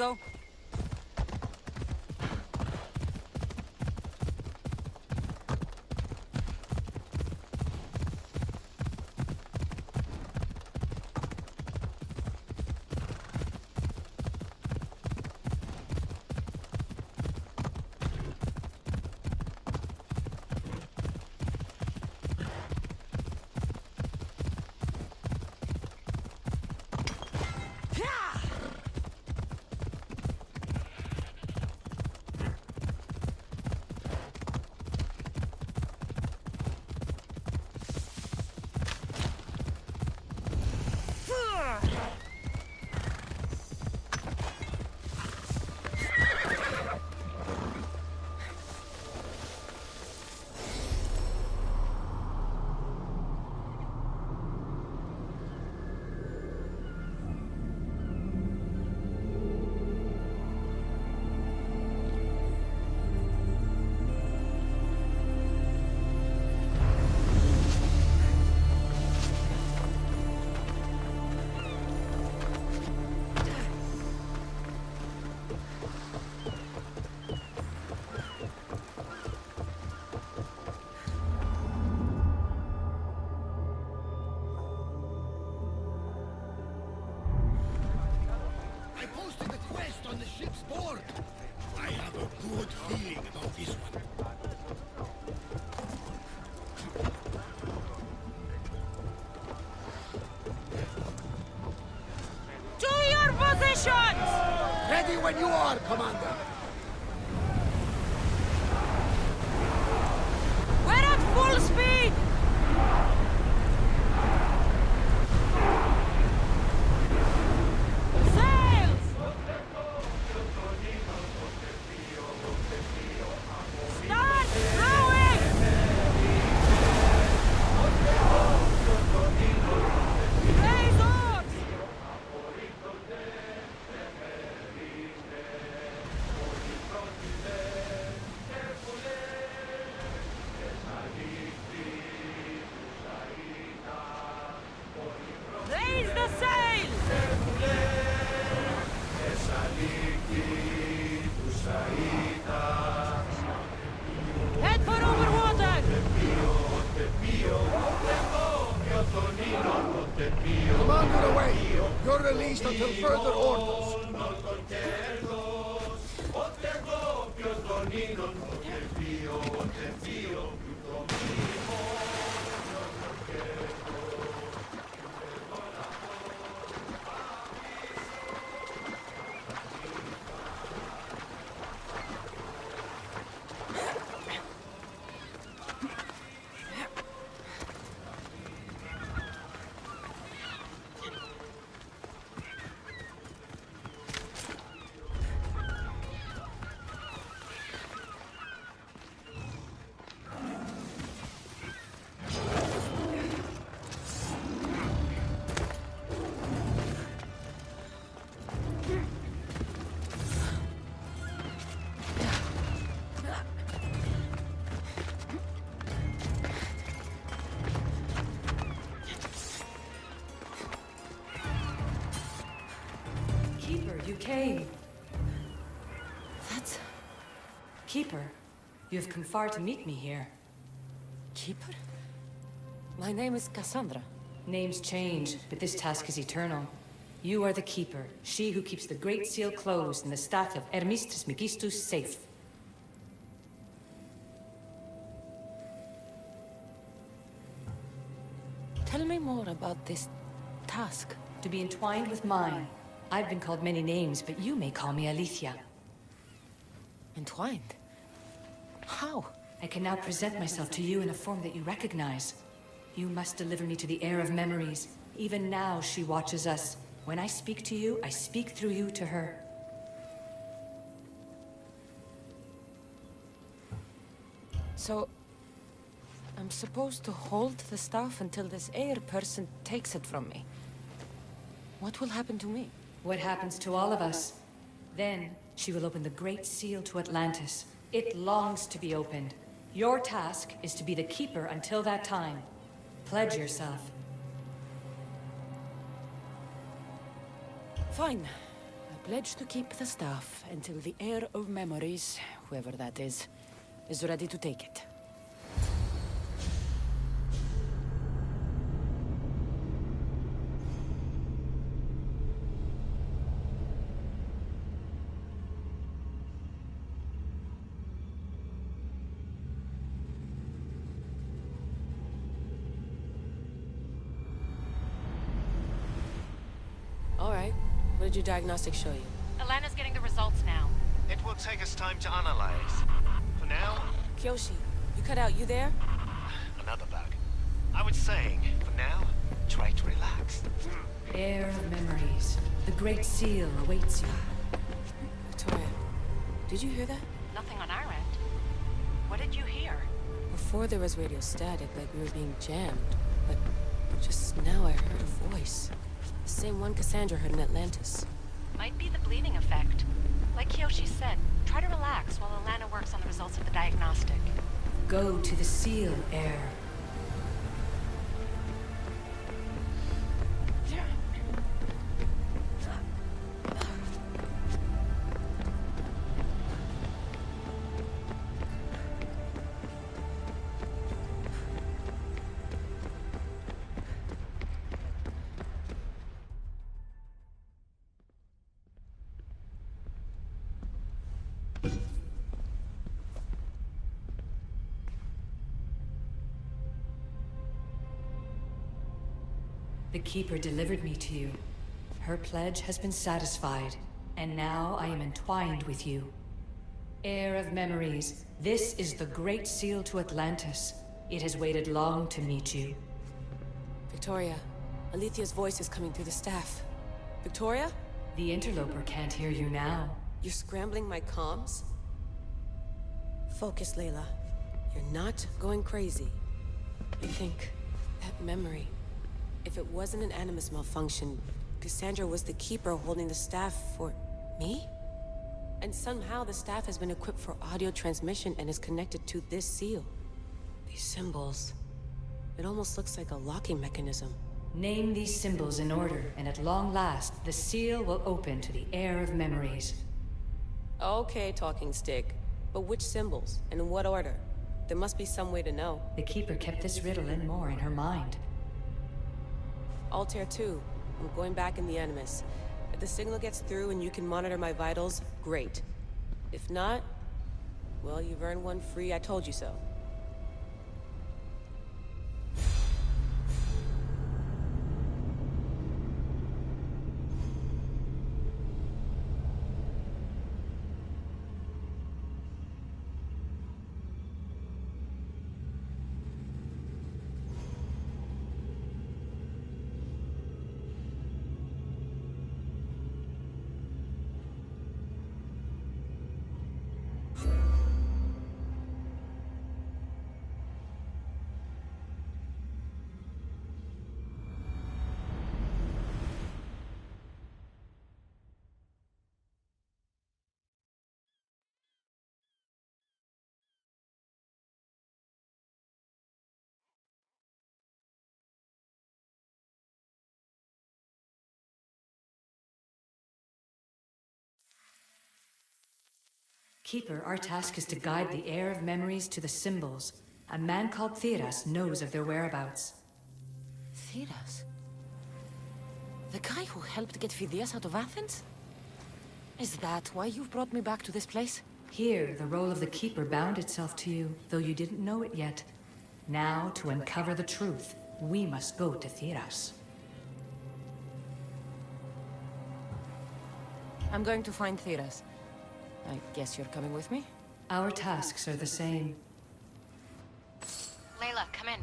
go. Ready when you are, Commander. We're at full speed! Sails! Start rowing! Raise oars! Raise the sail! Head for over water! Commander away. You're released until further orders. You came. That's... Keeper, you have come far to meet me here. Keeper? My name is Cassandra. Names change, but this task is eternal. You are the Keeper, she who keeps the Great Seal closed and the staff of Hermes Trismegistus safe. Tell me more about this task. To be entwined with mine. I've been called many names, but you may call me Aletheia. Entwined? How? I can now present myself to you in a form that you recognize. You must deliver me to the Heir of Memories. Even now, she watches us. When I speak to you, I speak through you to her. So... I'm supposed to hold the staff until this Heir person takes it from me. What will happen to me? What happens to all of us? Then, she will open the Great Seal to Atlantis. It longs to be opened. Your task is to be the Keeper until that time. Pledge yourself. Fine. I pledge to keep the staff until the Heir of Memories, whoever that is ready to take it. All right. What did your diagnostics show you? Alana's getting the results now. It will take us time to analyze. For now, Kyoshi, you cut out. You there? another bug. I was saying, for now, try to relax. Heir of Memories. The Great Seal awaits you. Victoria, did you hear that? Nothing on our end. What did you hear? Before there was radio static, like we were being jammed. But just now I heard a voice. The same one Cassandra heard in Atlantis. Might be the bleeding effect. Like Kyoshi said, try to relax while Alana works on the results of the diagnostic. Go to the seal, Heir. The Keeper delivered me to you. Her pledge has been satisfied, and now I am entwined with you. Heir of Memories, this is the Great Seal to Atlantis. It has waited long to meet you. Victoria, Alethea's voice is coming through the staff. Victoria? The interloper can't hear you now. You're scrambling my comms? Focus, Layla. You're not going crazy. I think that memory... If it wasn't an Animus malfunction, Cassandra was the Keeper holding the staff for... me? And somehow the staff has been equipped for audio transmission and is connected to this seal. These symbols... It almost looks like a locking mechanism. Name these symbols in order, and at long last, the seal will open to the Heir of Memories. Okay, talking stick. But which symbols? And in what order? There must be some way to know. The Keeper kept this riddle and more in her mind. Altair 2. I'm going back in the Animus. If the signal gets through and you can monitor my vitals, great. If not, well, you've earned one free I told you so. Keeper, our task is to guide the Heir of Memories to the symbols. A man called Theras knows of their whereabouts. Theras? The guy who helped get Phidias out of Athens? Is that why you've brought me back to this place? Here, the role of the Keeper bound itself to you, though you didn't know it yet. Now, to uncover the truth, we must go to Theras. I'm going to find Theras. I guess you're coming with me? Our tasks are the same. Layla, come in.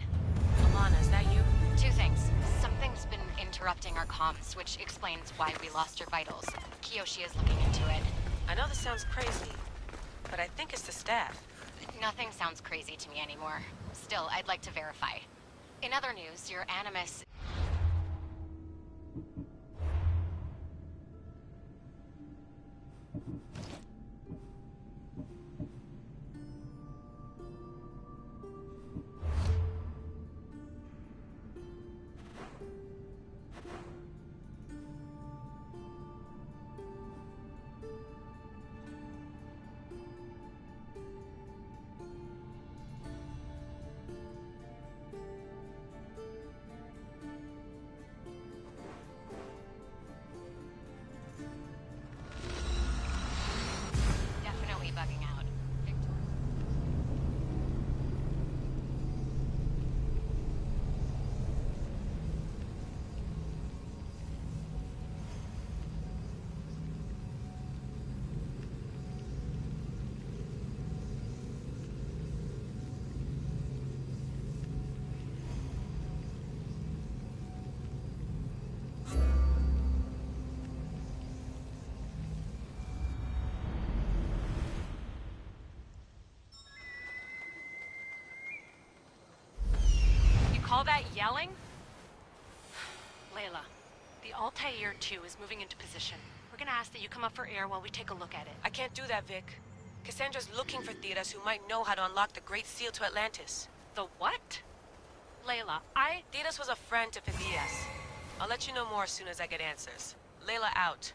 Alana, is that you? Two things. Something's been interrupting our comms, which explains why we lost your vitals. Kyoshi is looking into it. I know this sounds crazy, but I think it's the staff. Nothing sounds crazy to me anymore. Still, I'd like to verify. In other news, your Animus... that yelling? Layla, the Altair 2 is moving into position. We're gonna ask that you come up for air while we take a look at it. I can't do that, Vic. Cassandra's looking for Theras who might know how to unlock the Great Seal to Atlantis. The what? Layla, Theras was a friend to Phidias. I'll let you know more as soon as I get answers. Layla out.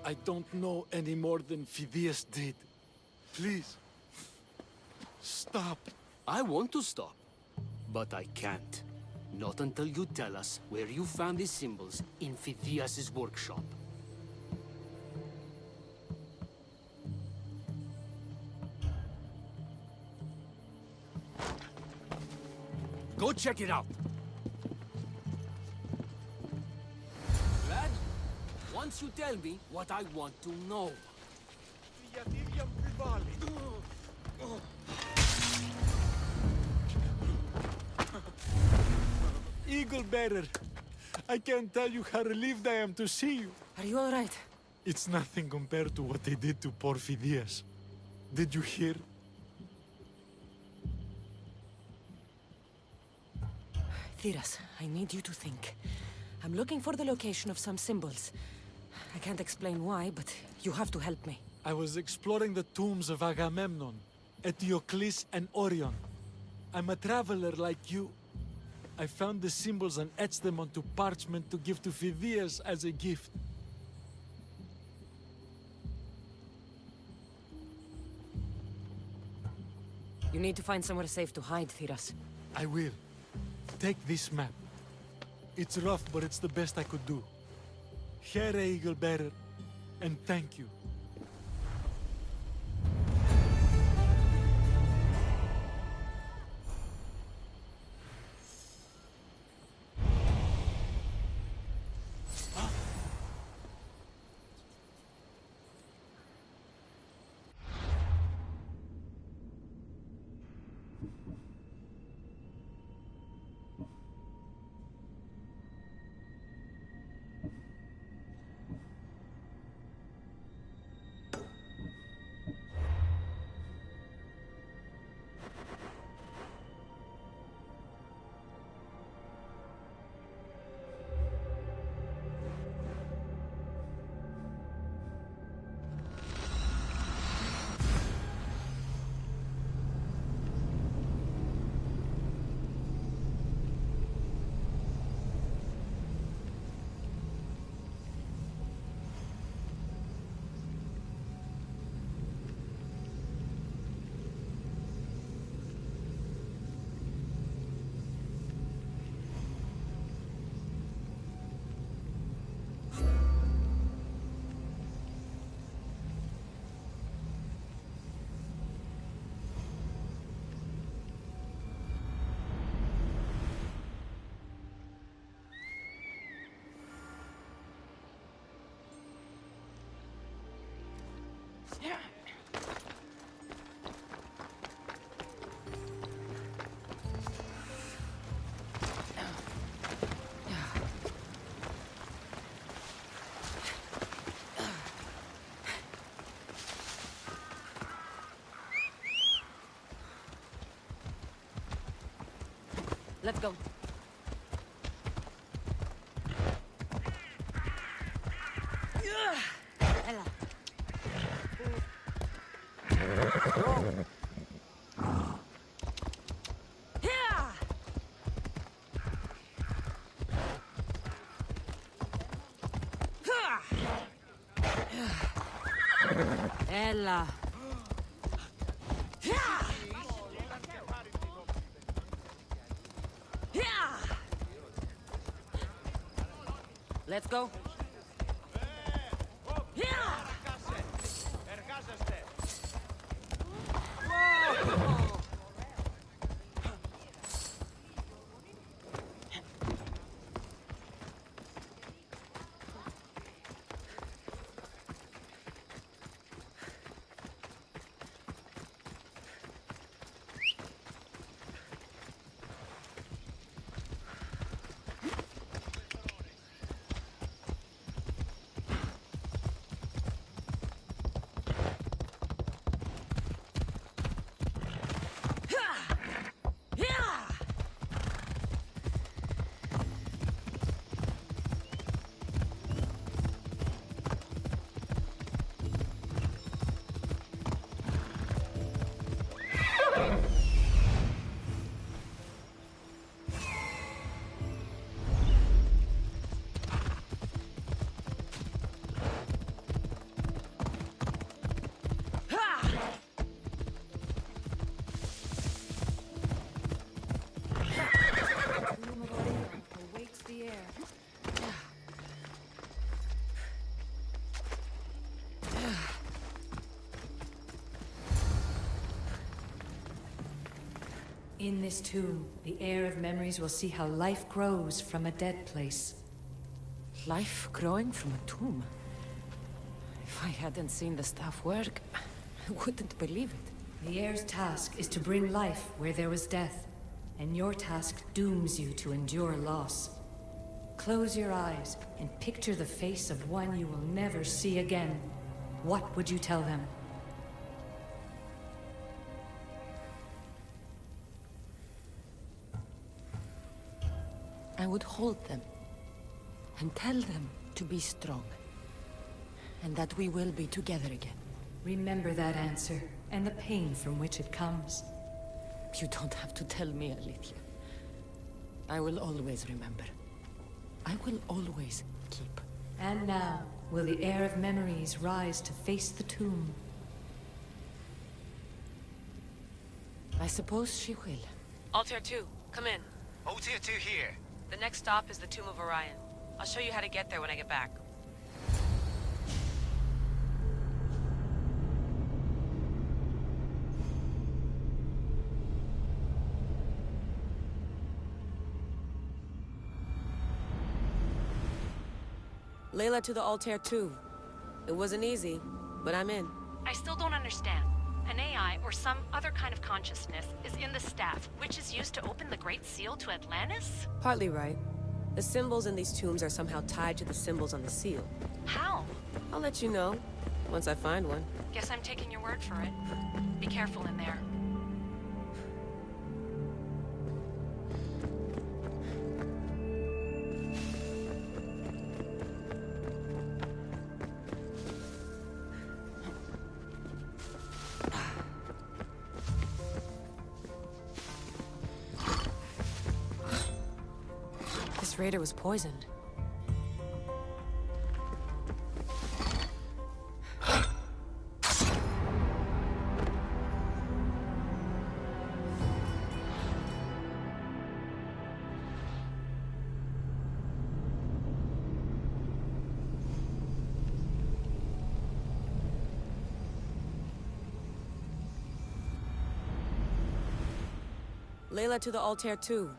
I don't know any more than Phidias did. Please, stop. I want to stop, but I can't. Not until you tell us where you found these symbols in Phidias' workshop. Go check it out! Lad, once you tell me what I want to know. Eagle Bearer, I can't tell you how relieved I am to see you. Are you all right? It's nothing compared to what they did to poor Phidias. Did you hear? Theras, I need you to think. I'm looking for the location of some symbols. I can't explain why, but you have to help me. I was exploring the tombs of Agamemnon, Eteocles, and Orion. I'm a traveler like you. I found the symbols and etched them onto parchment to give to Phidias as a gift. You need to find somewhere safe to hide, Theras. I will. Take this map. It's rough, but it's the best I could do. Heir, Eagle Bearer, and thank you. Let's go. Ella. Ella. Let's go. In this tomb, the Heir of Memories will see how life grows from a dead place. Life growing from a tomb. If I hadn't seen the staff work, I wouldn't believe it. The Heir's task is to bring life where there was death, and your task dooms you to endure loss. Close your eyes and picture the face of one you will never see again. What would you tell them? I would hold them and tell them to be strong, and that we will be together again. Remember that answer, and the pain from which it comes. You don't have to tell me, Alethea. I will always remember. I will always keep. And now, will the Heir of Memories rise to face the tomb? I suppose she will. Altair 2, come in. Oh, tier 2 here. The next stop is the Tomb of Orion. I'll show you how to get there when I get back. Layla to the Altair 2. It wasn't easy, but I'm in. I still don't understand. An AI, or some other kind of consciousness, is in the staff, which is used to open the Great Seal to Atlantis? Partly right. The symbols in these tombs are somehow tied to the symbols on the seal. How? I'll let you know, once I find one. Guess I'm taking your word for it. Be careful in there. This raider was poisoned. Layla to the Altair 2.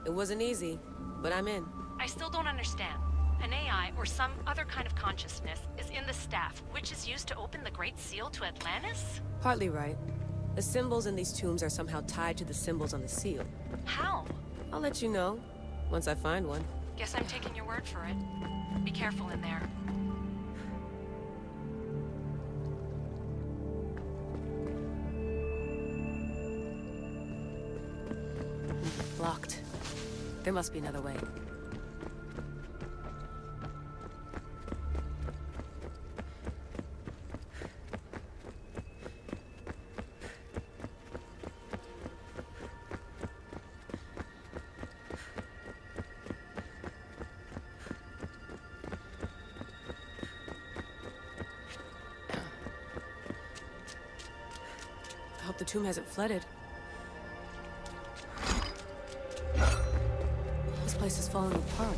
It wasn't easy, but I'm in. I still don't understand. An AI, or some other kind of consciousness, is in the staff, which is used to open the Great Seal to Atlantis? Partly right. The symbols in these tombs are somehow tied to the symbols on the seal. How? I'll let you know, once I find one. Guess I'm taking your word for it. Be careful in there. Locked. There must be another way. I hope the tomb hasn't flooded. This place is falling apart.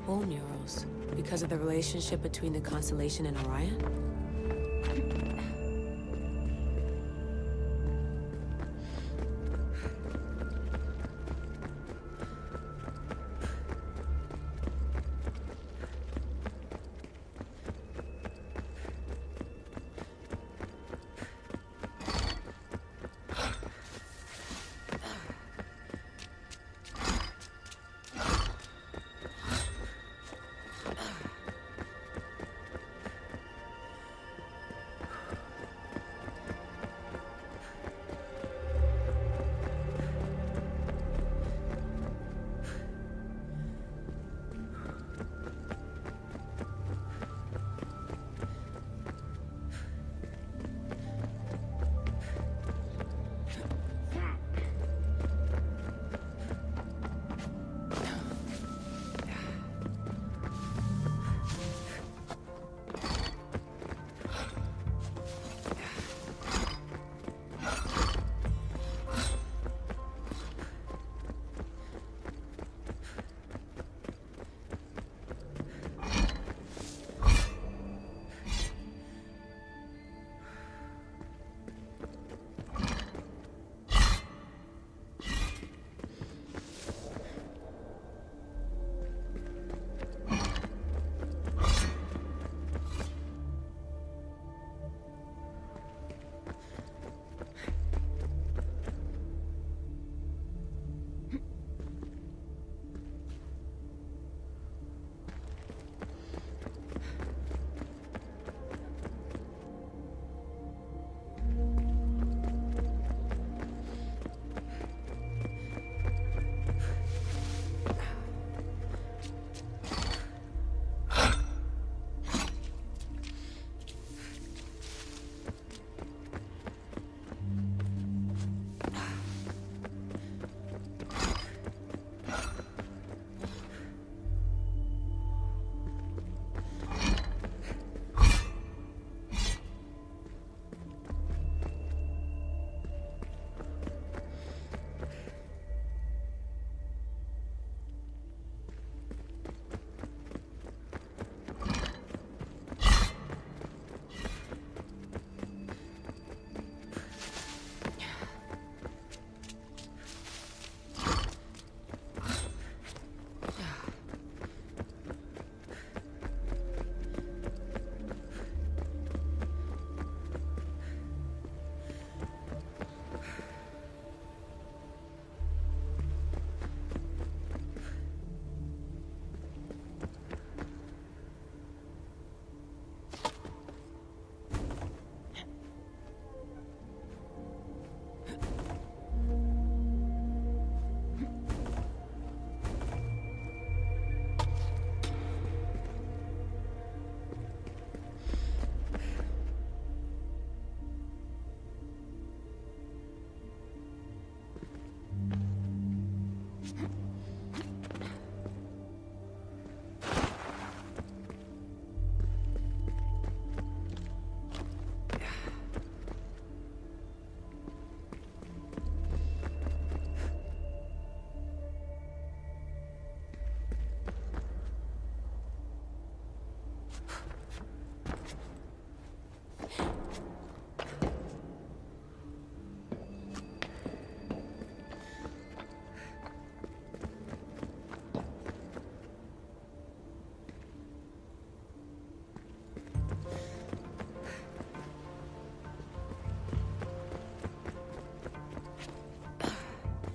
Bone murals, because of the relationship between the constellation and Orion?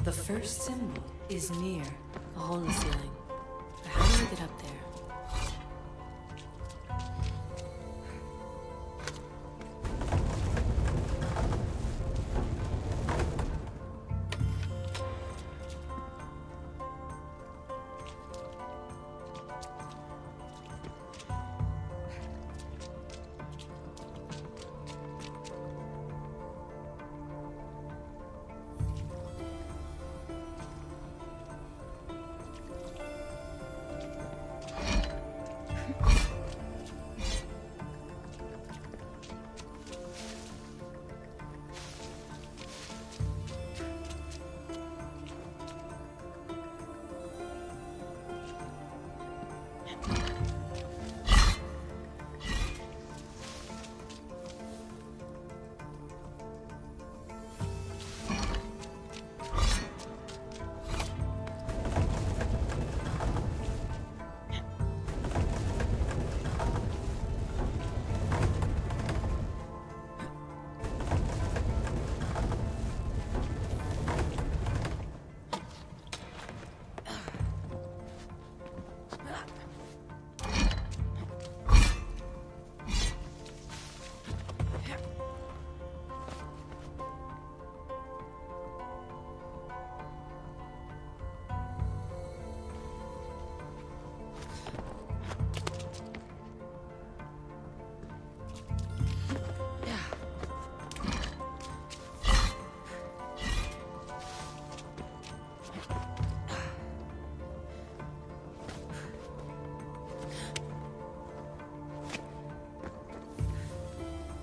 The first symbol is near. A hole in the ceiling. But how do we get up there?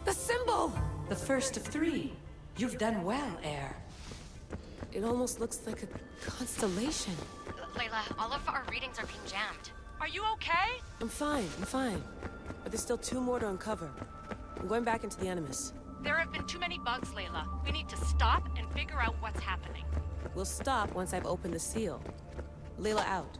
The symbol! The first of 3. You've done well, Heir. It almost looks like a constellation. Layla, all of our readings are being jammed. Are you okay? I'm fine. But there's still 2 more to uncover. I'm going back into the Animus. There have been too many bugs, Layla. We need to stop and figure out what's happening. We'll stop once I've opened the seal. Layla out.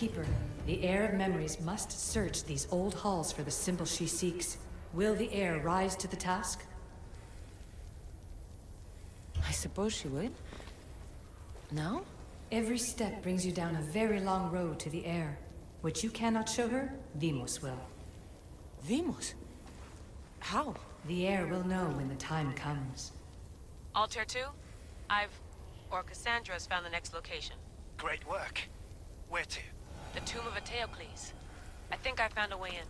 Keeper, the Heir of Memories must search these old halls for the symbol she seeks. Will the Heir rise to the task? I suppose she would. No? Every step brings you down a very long road to the Heir. What you cannot show her, Vimos will. Vimos? How? The Heir will know when the time comes. Altair 2, Cassandra's found the next location. Great work. Where to? The tomb of Eteocles. I think I found a way in.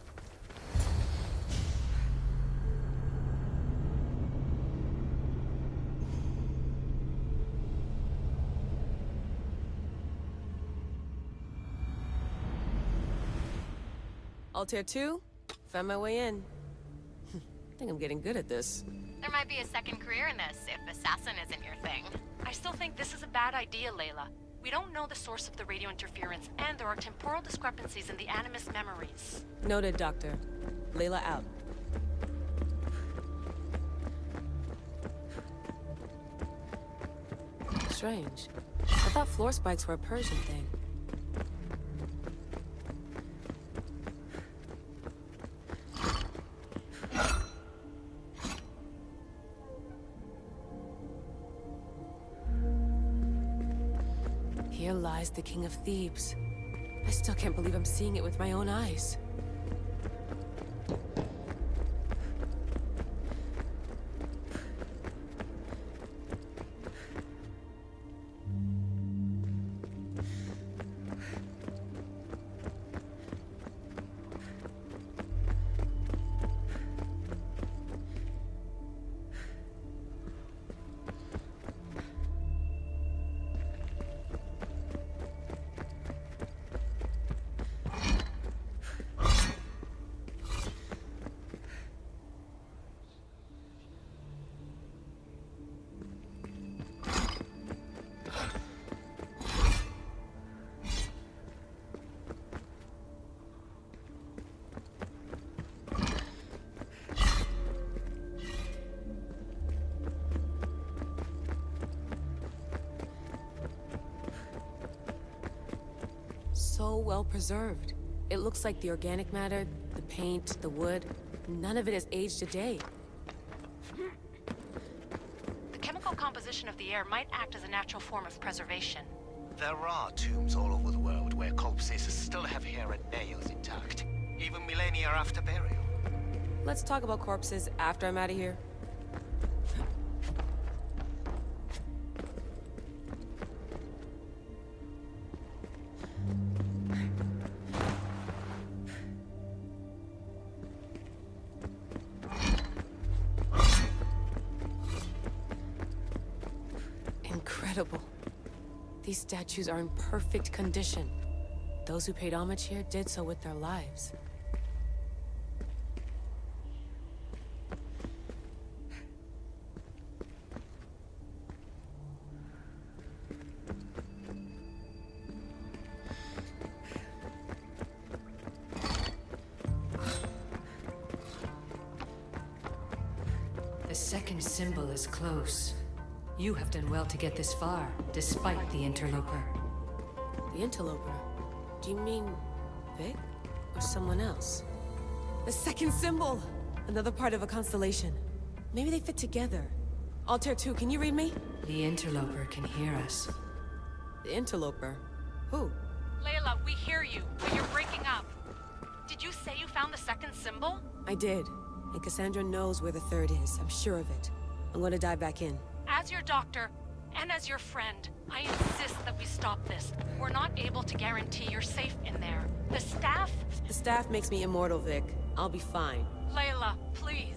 Altair 2, found my way in. I think I'm getting good at this. There might be a second career in this if assassin isn't your thing. I still think this is a bad idea, Layla. We don't know the source of the radio interference, and there are temporal discrepancies in the Animus memories. Noted, Doctor. Layla out. Strange. I thought floor spikes were a Persian thing. Here lies the King of Thebes. I still can't believe I'm seeing it with my own eyes. So well preserved. It looks like the organic matter, the paint, the wood, none of it has aged a day. The chemical composition of the air might act as a natural form of preservation. There are tombs all over the world where corpses still have hair and nails intact, even millennia after burial. Let's talk about corpses after I'm out of here. Incredible. These statues are in perfect condition. Those who paid homage here did so with their lives. The second symbol is close. You have done well to get this far, despite the interloper. The interloper? Do you mean Vic? Or someone else? The second symbol! Another part of a constellation. Maybe they fit together. Altair 2, can you read me? The interloper can hear us. The interloper? Who? Layla, we hear you, but you're breaking up. Did you say you found the second symbol? I did. And Cassandra knows where the third is. I'm sure of it. I'm going to dive back in. As your doctor, and as your friend, I insist that we stop this. We're not able to guarantee you're safe in there. The staff... The staff makes me immortal, Vic. I'll be fine. Layla, please.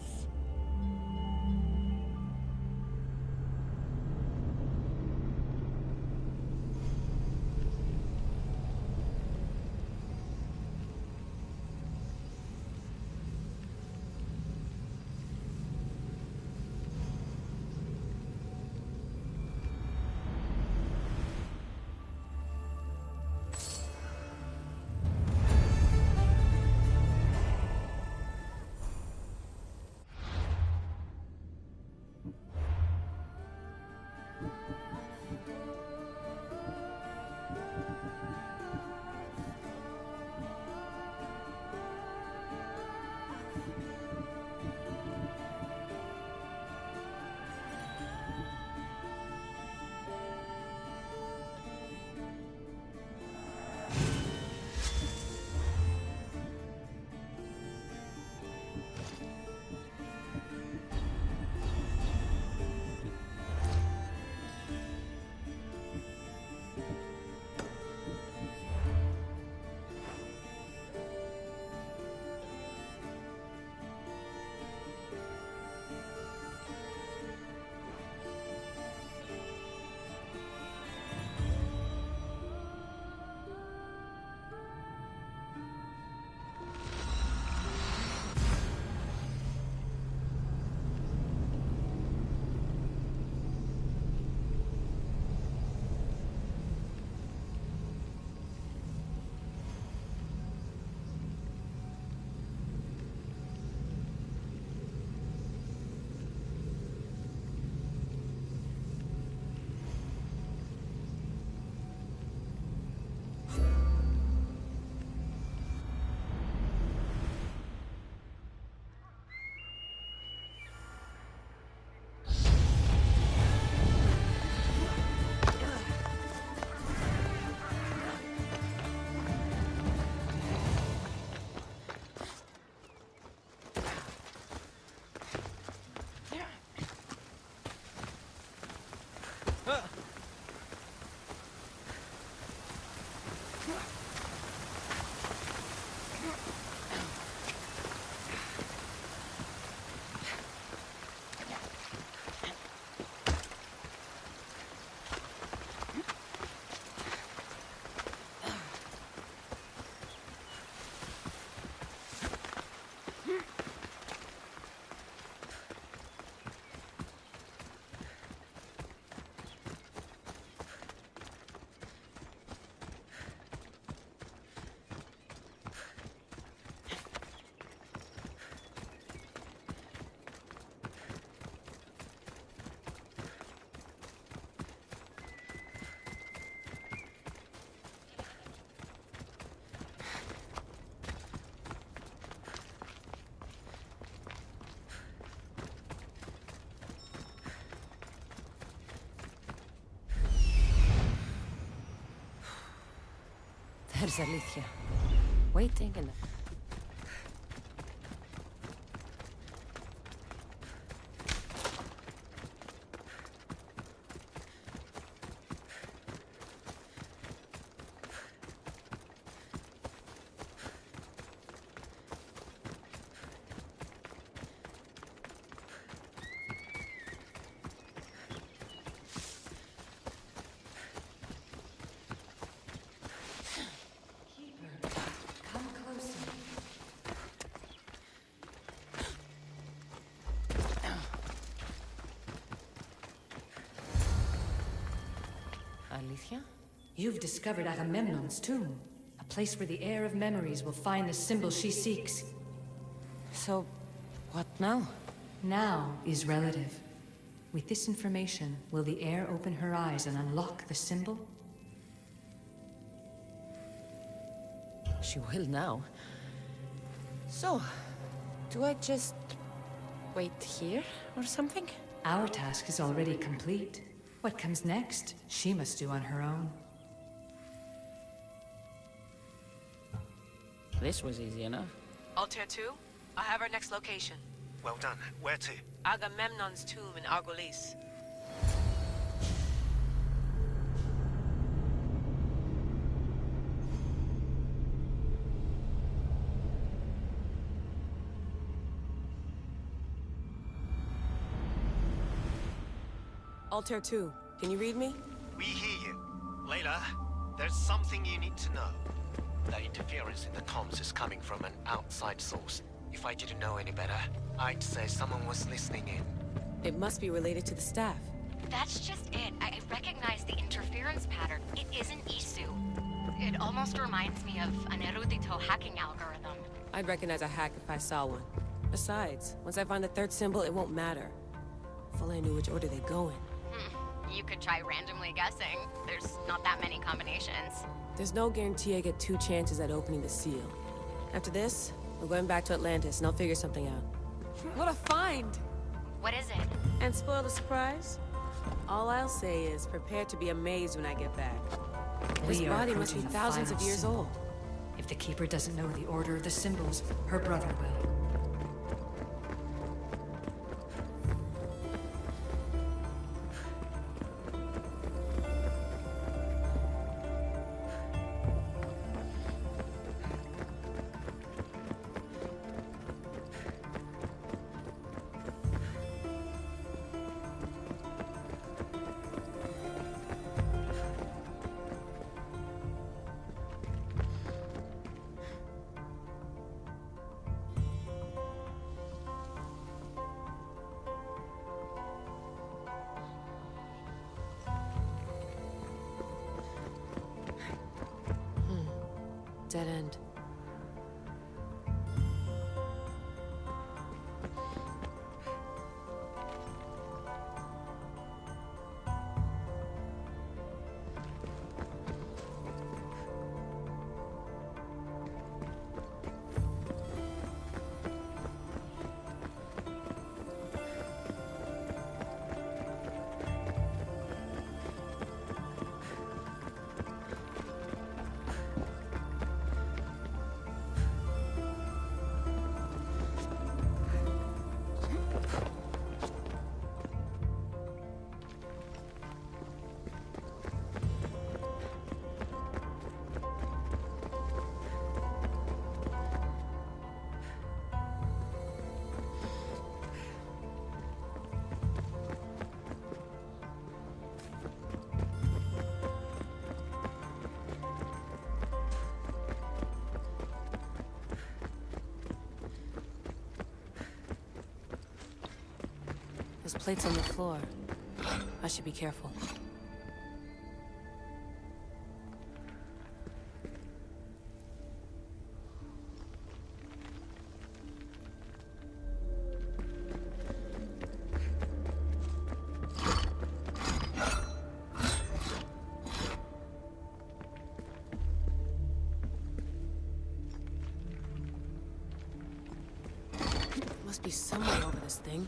There's Alicia, waiting in the... Alicia? You've discovered Agamemnon's tomb, a place where the Heir of Memories will find the symbol she seeks. So, what now? Now is relative. With this information, will the Heir open her eyes and unlock the symbol? She will now. So, do I just... wait here, or something? Our task is already complete. What comes next, she must do on her own. This was easy enough. Altair 2, I have our next location. Well done. Where to? Agamemnon's tomb in Argolis. Altair 2, can you read me? We hear you. Layla, there's something you need to know. The interference in the comms is coming from an outside source. If I didn't know any better, I'd say someone was listening in. It must be related to the staff. That's just it. I recognize the interference pattern. It isn't Isu. It almost reminds me of an erudito hacking algorithm. I'd recognize a hack if I saw one. Besides, once I find the third symbol, it won't matter. If only I knew which order they go in. You could try randomly guessing. There's not that many combinations. There's no guarantee I get 2 chances at opening the seal. After this, we're going back to Atlantis and I'll figure something out. What a find! What is it? And spoil the surprise? All I'll say is prepare to be amazed when I get back. This We are body must be approaching the thousands of final years symbol. old. If the Keeper doesn't know the order of the symbols, her brother will. Dead end. those plates on the floor. I should be careful. Must be somewhere over this thing.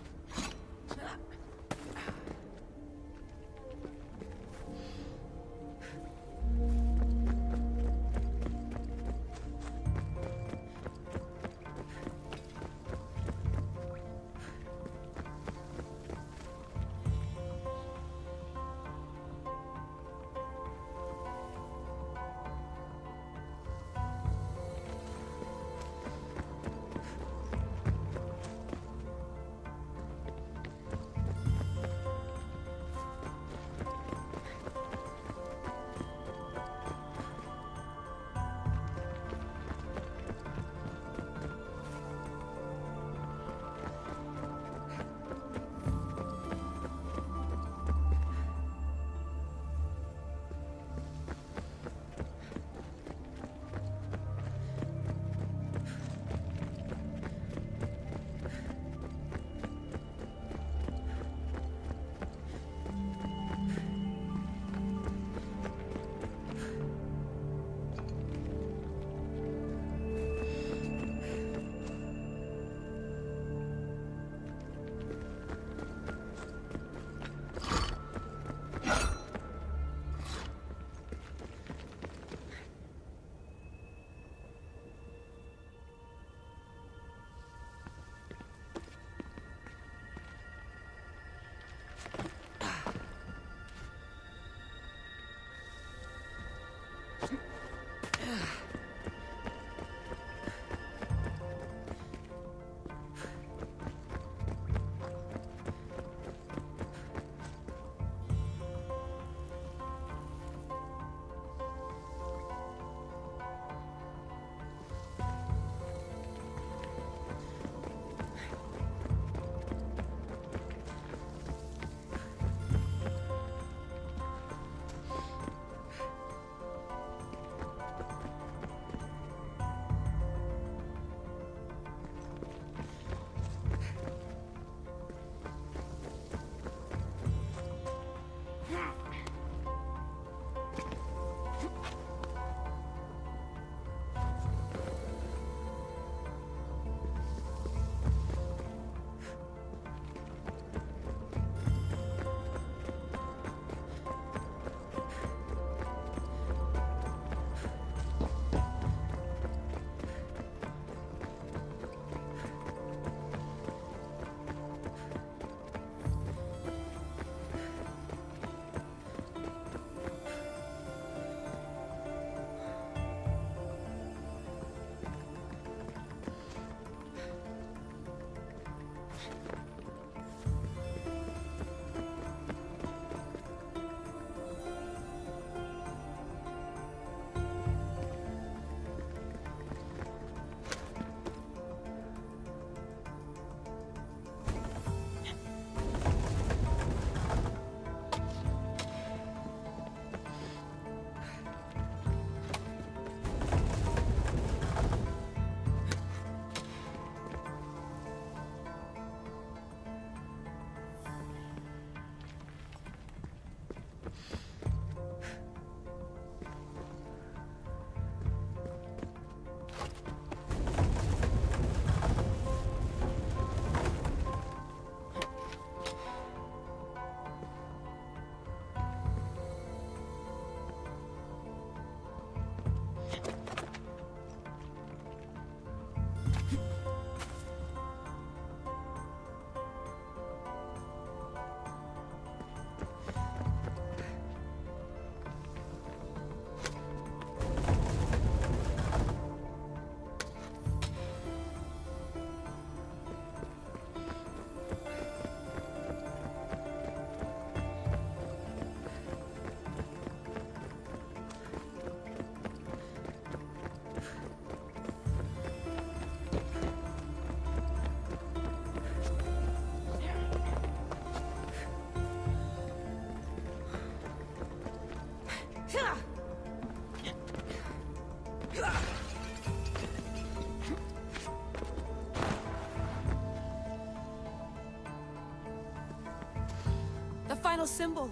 The final symbol!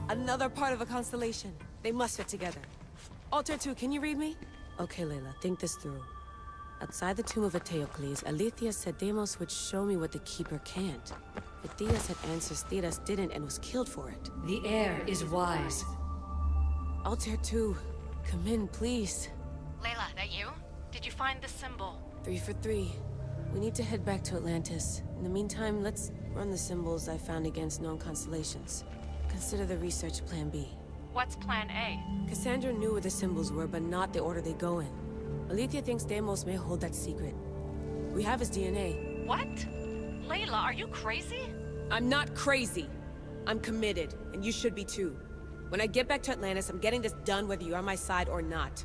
Another part of a constellation. They must fit together. Altair 2, can you read me? Okay, Layla, think this through. Outside the tomb of Eteocles, Alethea said Deimos would show me what the Keeper can't. But Theas had answers Theras didn't and was killed for it. The heir is wise. Altair 2, come in, please. Layla, that you? Did you find the symbol? 3 for 3. We need to head back to Atlantis. In the meantime, let's run the symbols I found against known constellations. Consider the research plan B. What's plan A? Cassandra knew where the symbols were, but not the order they go in. Alethea thinks Deimos may hold that secret. We have his DNA. What? Layla, are you crazy? I'm not crazy. I'm committed, and you should be too. When I get back to Atlantis, I'm getting this done whether you're on my side or not.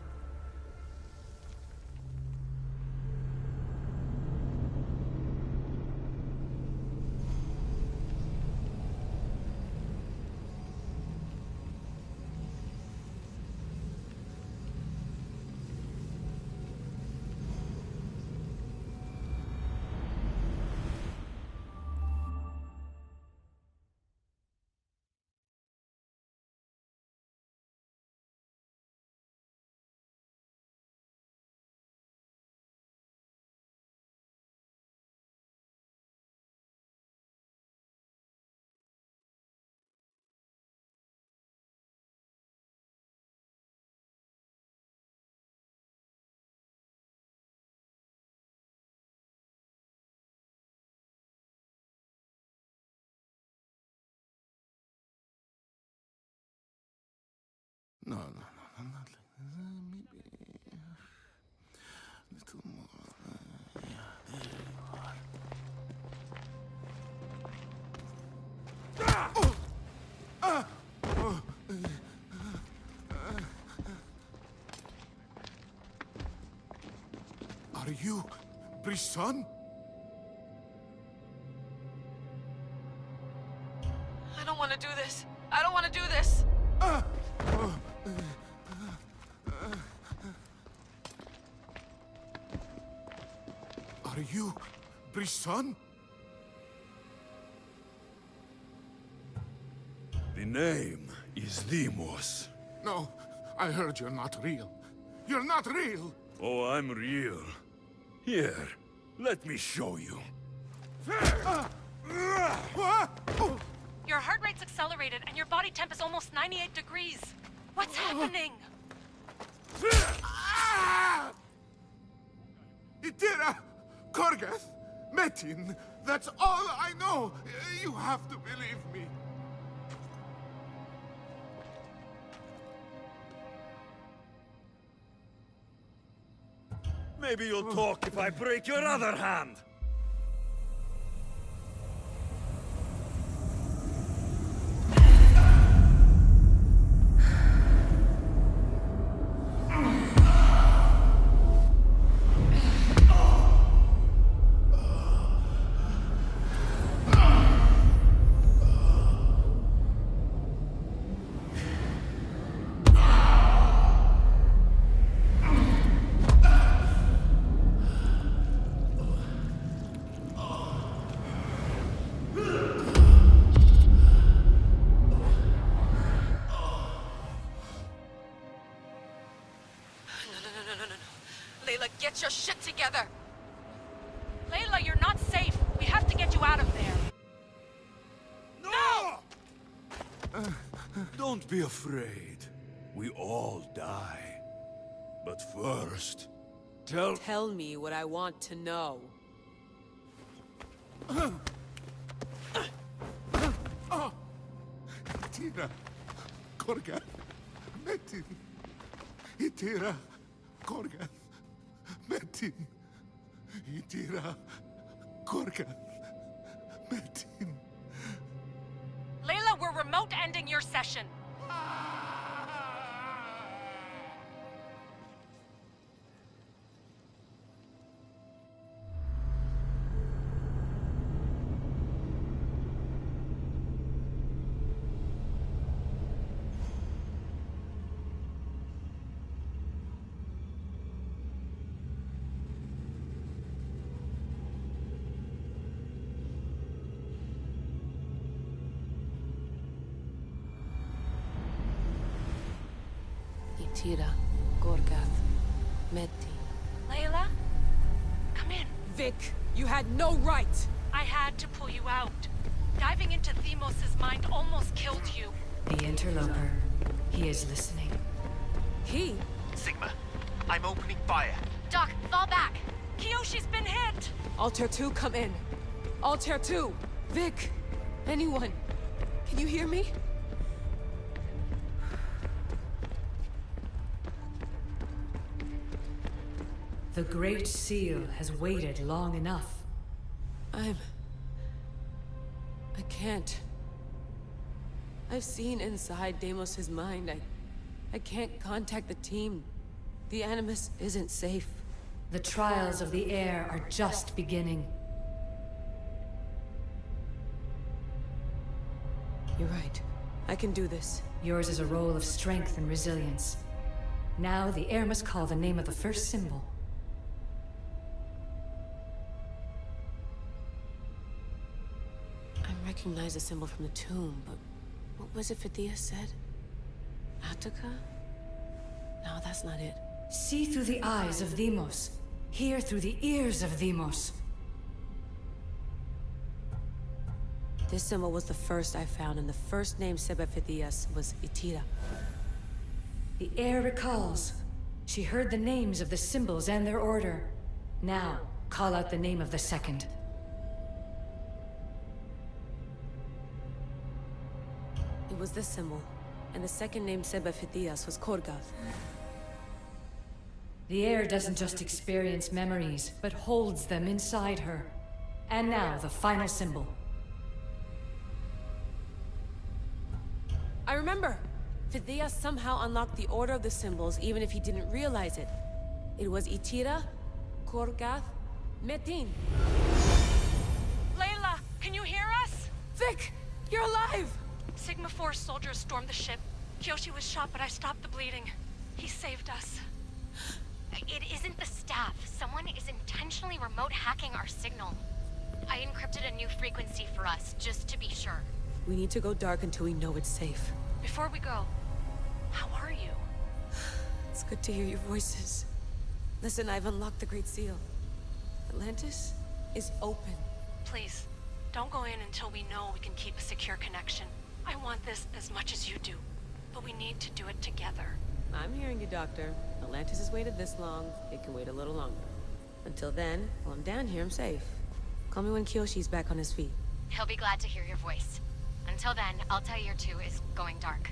No, not like this. Maybe a little more. Yeah, there you are. Are you Brisson? I don't want to do this. I don't want to do this. Are you Brisson? The name is Deimos. No, I heard you're not real. You're not real! Oh, I'm real. Here, let me show you. Your heart rate's accelerated and your body temp is almost 98 degrees. What's happening? Itira! Korgath! Metin! That's all I know! You have to believe me. Maybe you'll talk if I break your other hand. Layla, get your shit together! Layla, you're not safe. We have to get you out of there. No! Don't be afraid. We all die. But first, Tell me what I want to know. Itira! Korgath! Metin! Itira! Korgath! Metin! Itira! Korgath! Metin! Layla, we're remote ending your session. Itira, Gorgath, Metin. Layla? Come in. Vic, you had no right! I had to pull you out. Diving into Themos' mind almost killed you. The interloper. He is listening. He? Sigma, I'm opening fire. Doc, fall back. Kiyoshi's been hit. Altair 2, come in. Altair 2! Vic! Anyone! Can you hear me? The Great Seal has waited long enough. I can't. I've seen inside Deimos' mind. I can't contact the team. The Animus isn't safe. The trials of the Heir are just beginning. You're right. I can do this. Yours is a role of strength and resilience. Now the Heir must call the name of the first symbol. I recognize the symbol from the tomb, but what was it Phidias said? Attica? No, that's not it. See through the eyes of Deimos. Hear through the ears of Deimos. This symbol was the first I found, and the first name said by Phidias was Itira. The Heir recalls. She heard the names of the symbols and their order. Now, call out the name of the second. It was this symbol, and the second name said by Phidias was Korgath. The Heir doesn't just experience memories, but holds them inside her. And now, the final symbol. I remember! Phidias somehow unlocked the order of the symbols, even if he didn't realize it. It was Itira, Korgath, Metin. Layla, can you hear us? Vic! You're alive! Sigma 4 soldiers stormed the ship. Kiyoshi was shot, but I stopped the bleeding. He saved us. It isn't the staff. Someone is intentionally remote hacking our signal. I encrypted a new frequency for us, just to be sure. We need to go dark until we know it's safe. Before we go, how are you? It's good to hear your voices. Listen, I've unlocked the Great Seal. Atlantis is open. Please, don't go in until we know we can keep a secure connection. I want this as much as you do, but we need to do it together. I'm hearing you, Doctor. Atlantis has waited this long. It can wait a little longer. Until then, while I'm down here, I'm safe. Call me when Kiyoshi's back on his feet. He'll be glad to hear your voice. Until then, Altair 2 is going dark.